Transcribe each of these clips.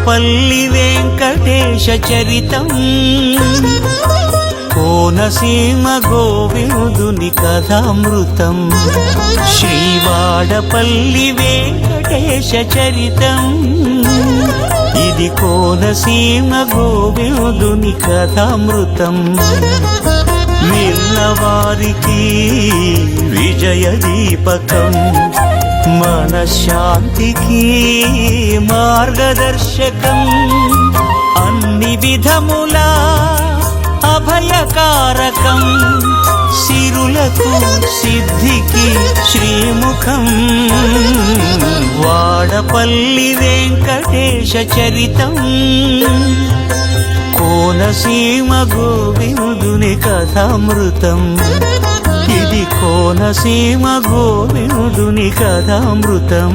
వాడపల్లి వెంకటేశ చరితం కోనసీమ గోవిందుని కథామృతం శ్రీ వాడపల్లి వెంకటేశ చరితం ఇది కోనసీమ గోవిందుని కథామృతం నిన్నవారికి విజయ దీపకం మనశ్శాంతికి మార్గదర్శకం అన్ని విధములా అభయకారకం సిరులకు సిద్ధికి శ్రీముఖం వాడపల్లి వెంకటేశ చరితం కోనసీమ గోవిందుని కథామృతం ఇది కోనసీమ గోవిందుని కథామృతం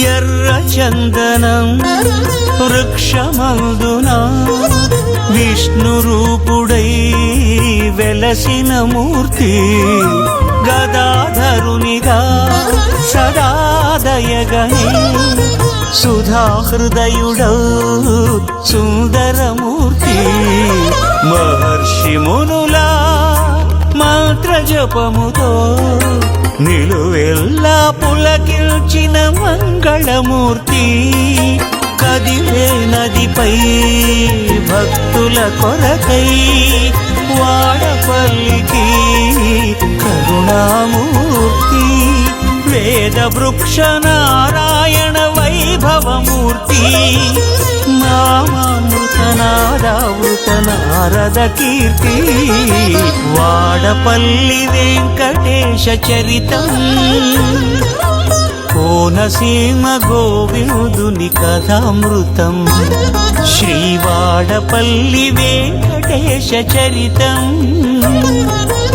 ఎర్ర చందనం వృక్షమందున విష్ణు రూపుడై వెలసిన మూర్తి గదాధరునిగా సదాదయగనే సుధాహృదయుడౌ సుందరమూర్తి మహర్షి మునులా మంత్ర జపముతో నిలువెల్లా పులకిల్చిన మంగళమూర్తి కదిలే నదిపై భక్తుల కొరకై వాడపల్లికి కరుణామూర్తి వేద వృక్ష నారాయణ వైభవమూర్తి నామామృత నాదావృత నారద కీర్తి వాడపల్లి వెంకటేశ చరితం కోనసీమ గోవిందుని కథామృతం శ్రీ వాడపల్లి వెంకటేశ చరితం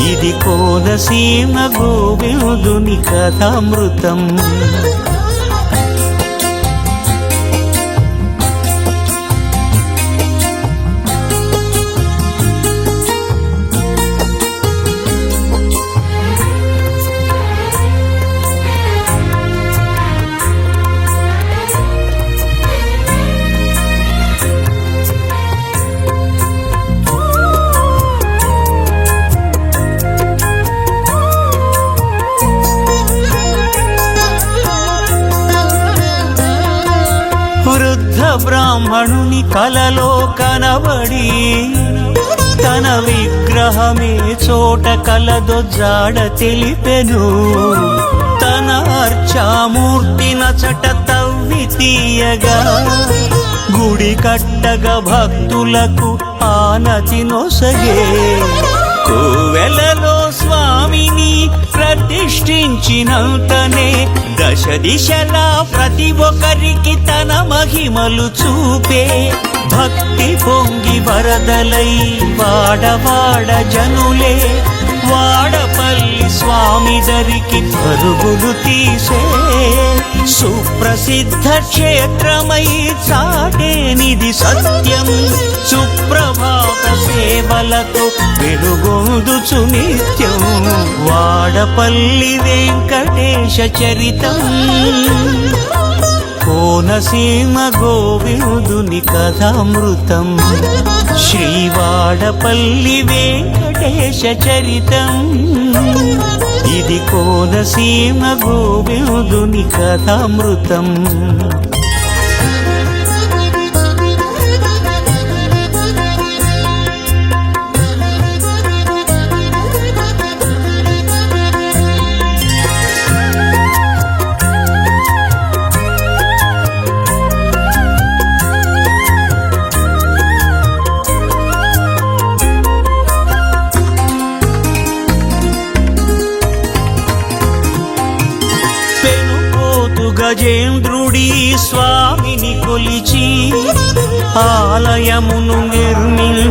ఇది కోనసీమ గోవిందుని కథామృతం వృద్ధ బ్రాహ్మణుని కలలో కనబడి తన విగ్రహమే చోట కలదో జాడ తెలిపెను తన అర్చామూర్తి నచట తవ్వి తీయగా గుడి కట్టగా భక్తులకు ఆనతి నొసగే కోవెలలో స్వామిని ప్రతిష్ఠించినంతనే దశ దిశలా ప్రతి ఒక్కరికి తన మహిమలు చూపే భక్తి పొంగి వరదలై వాడవాడ జనులే వాడపల్లి స్వామి దరికి పరుగులు తీసే సుప్రసిద్ధ క్షేత్రమై చాటేనిది సత్యం సుప్రభాత సేవలతో వెలుగొందుచు నిత్యం వాడపల్లి వెంకటేశ చరితం కోనసీమ గోవిందుని కథామృతం శ్రీ వాడపల్లి వెంకటేశ చరితం ఇది కోనసీమ గోవిందుని కథామృతం గజేంద్రుడి స్వామిని కొలిచి ఆలయమును నిర్మించి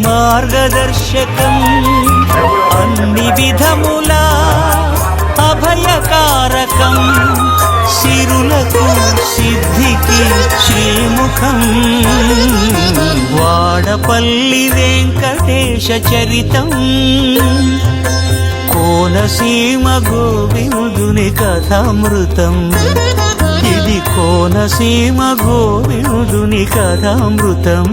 మార్గదర్శకం అన్ని విధములా అభయకారకం సిరులకు సిద్ధికి శ్రీముఖం వాడపల్లి వెంకటేశ చరితం కోనసీమ గోవిందుని కథామృతం ఇది కోనసీమ గోవిందుని కథామృతం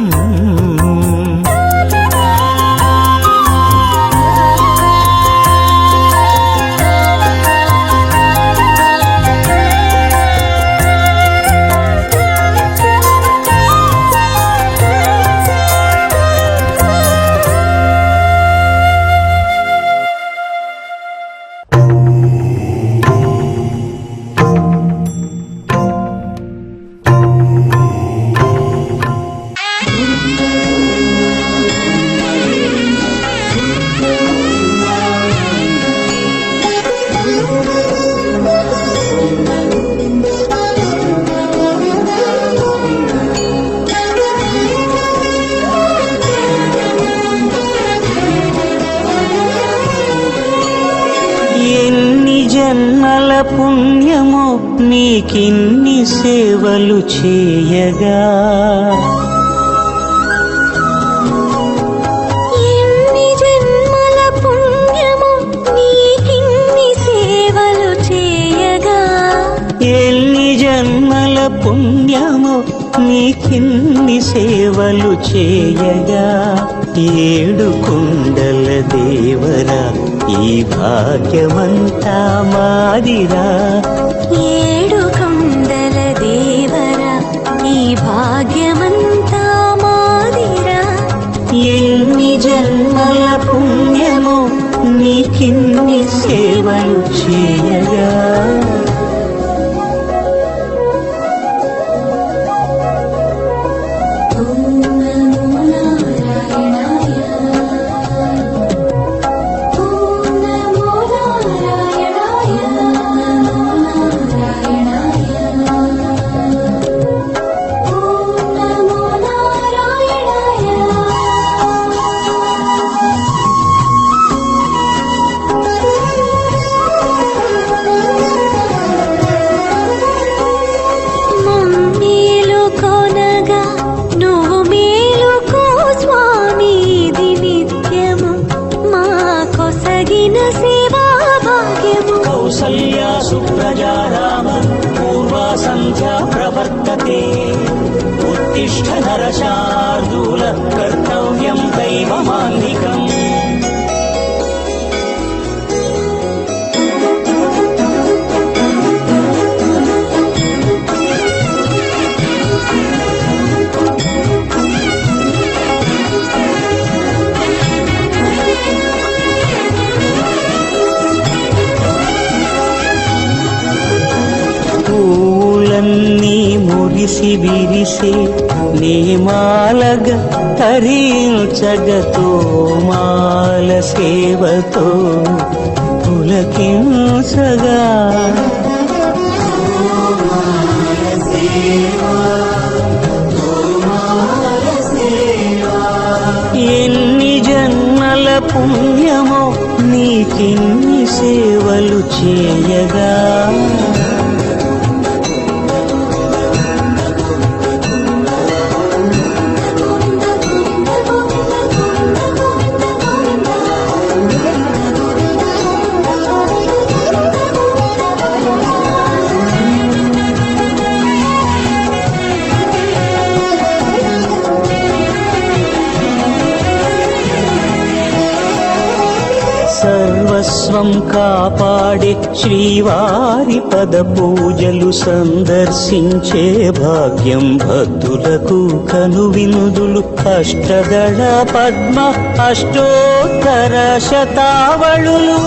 జన్మల పుణ్యము నీకిన్ని సేవలు చేయగా ఎన్ని జన్మల పుణ్యము నీకిన్ని సేవలు చేయగా ఎన్ని జన్మల పుణ్యము నీకిన్ని సేవలు చేయగా ఏడు కుండల దేవరా ఈ భాగ్యమంతా మాదిరా ఏడు కొండల దేవరా ఈ భాగ్యమంతా మాదిరా ఎన్ని జన్మల పుణ్యము నీకిన్ని సేవలు చేయగా కౌసల్యా సుప్రజా రామ పూర్వా సంధ్యా ప్రవర్తతే ఉత్తిష్ఠ నరశార్దూల కర్తవ్యం దైవమాన్నికం పూలన్నీ మురిసి విరిసే నీమాలగ తరించగతో మాల సేవతో పులకించగా ఎన్ని జన్మల పుణ్యమో నీకిన్ని సేవలు చేయగా సర్వస్వం కాపాడే శ్రీవారి పద పూజలు సందర్శించే భాగ్యం భక్తులకు కనువినుదులు అష్టదళ పద్మ అష్టోత్తర శతావళులు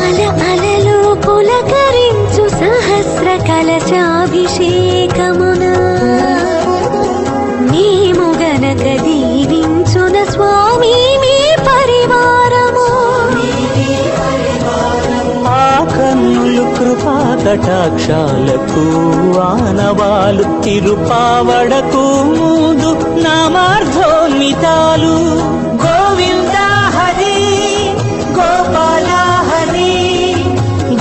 అల అలలు పులకరించు సహస్ర కలశాభిషేకమున మేము గనక దీవించున స్వామి మీ పరివారము ఆ కన్నులు కృపా కటాక్షాలకు ఆనవాలు తిరుపావడకు ముందు నామార్థోన్మితాలు గోవింద హరి గోపాల హరి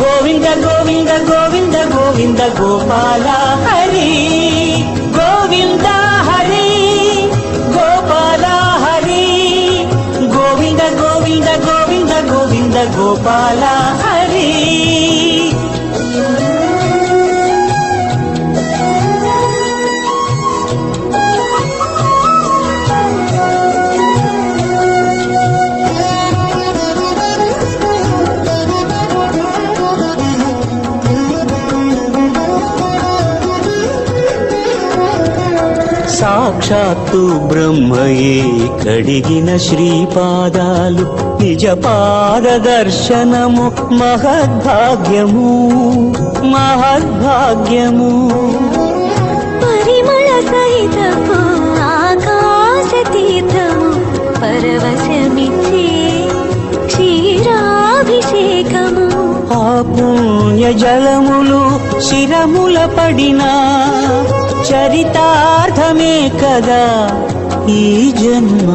గోవింద గోవింద గోవింద గోవింద గోపాల హరి గోవింద హరి గోపాల హరి గోవింద గోవింద గోవింద గోవింద గోపాల హరి సాక్షాత్తు బ్రహ్మయే కడిగిన శ్రీపాదాలు నిజ పాదదర్శనము మహద్భాగ్యము మహద్భాగ్యము పరిమళ సహితము ఆకాశ తీర్థము పరవశమిచ్చే క్షీరాభిషేకము ఆ పుణ్య జలములు శిరముల పడినా చరితార్థమే కదా ఈ జన్మ